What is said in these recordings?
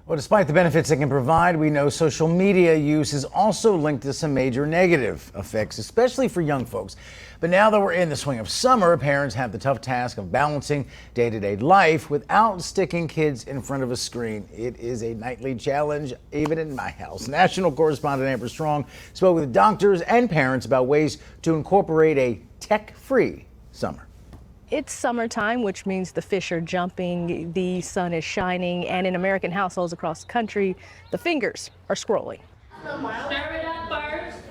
Well, despite the benefits it can provide, we know social media use is also linked to some major negative effects, especially for young folks. But now that we're in the swing of summer, parents have the tough task of balancing day-to-day life without sticking kids in front of a screen. It is a nightly challenge, even in my house. National correspondent Amber Strong spoke with doctors and parents about ways to incorporate a tech-free summer. It's summertime, which means the fish are jumping, the sun is shining, and in American households across the country, the fingers are scrolling.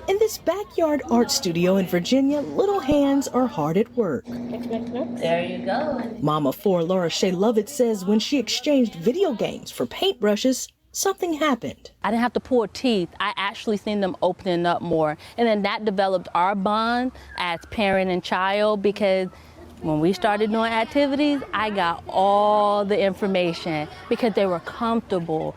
In this backyard art studio in Virginia, little hands are hard at work. There you go. Mama 4 Laura Shea Lovett says when she exchanged video games for paintbrushes, something happened. I didn't have to pull teeth. I actually seen them opening up more. And then that developed our bond as parent and child, because when we started doing activities, I got all the information because they were comfortable.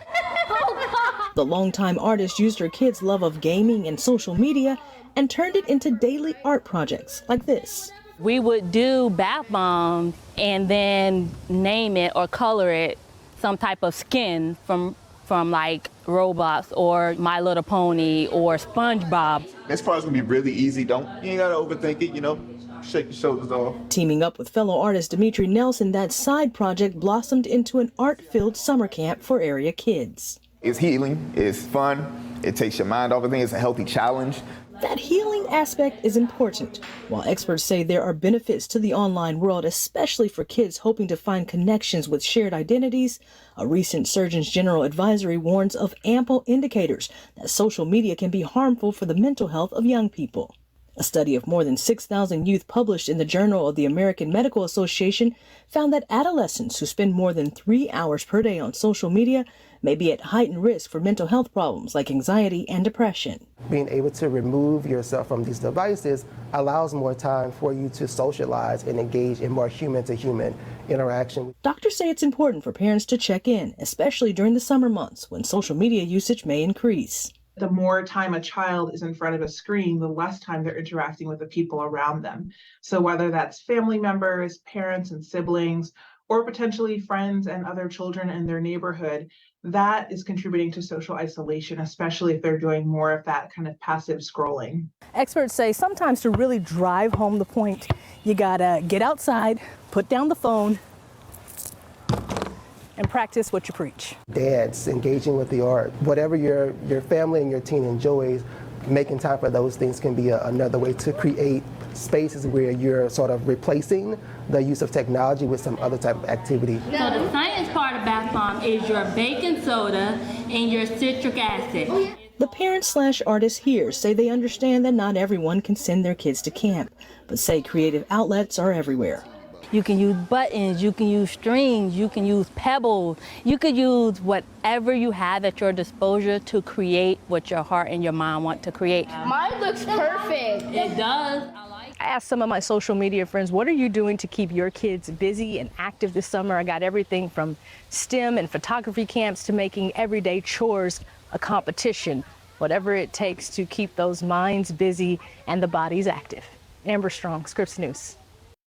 The longtime artist used her kids' love of gaming and social media and turned it into daily art projects like this. We would do bath bombs and then name it or color it some type of skin from like Roblox or My Little Pony or SpongeBob. As far as gonna be really easy, you ain't gotta overthink it, shake your shoulders off. Teaming up with fellow artist Dimitri Nelson, that side project blossomed into an art-filled summer camp for area kids. It's healing, it's fun, it takes your mind off of things, it's a healthy challenge. That healing aspect is important. While experts say there are benefits to the online world, especially for kids hoping to find connections with shared identities, a recent Surgeon General advisory warns of ample indicators that social media can be harmful for the mental health of young people. A study of more than 6,000 youth published in the Journal of the American Medical Association found that adolescents who spend more than 3 hours per day on social media may be at heightened risk for mental health problems like anxiety and depression. Being able to remove yourself from these devices allows more time for you to socialize and engage in more human-to-human interaction. Doctors say it's important for parents to check in, especially during the summer months when social media usage may increase. The more time a child is in front of a screen, the less time they're interacting with the people around them. So whether that's family members, parents and siblings, or potentially friends and other children in their neighborhood, that is contributing to social isolation, especially if they're doing more of that kind of passive scrolling. Experts say sometimes to really drive home the point, you gotta get outside, put down the phone, and practice what you preach. Dance, engaging with the art, whatever your family and your teen enjoys, making time for those things can be another way to create spaces where you're sort of replacing the use of technology with some other type of activity. So the science part of bath bomb is your baking soda and your citric acid. The parents/artists here say they understand that not everyone can send their kids to camp, but say creative outlets are everywhere. You can use buttons, you can use strings, you can use pebbles, you could use whatever you have at your disposal to create what your heart and your mind want to create. Mine looks perfect. It does. I asked some of my social media friends, what are you doing to keep your kids busy and active this summer? I got everything from STEM and photography camps to making everyday chores a competition, whatever it takes to keep those minds busy and the bodies active. Amber Strong, SCRIPPS News.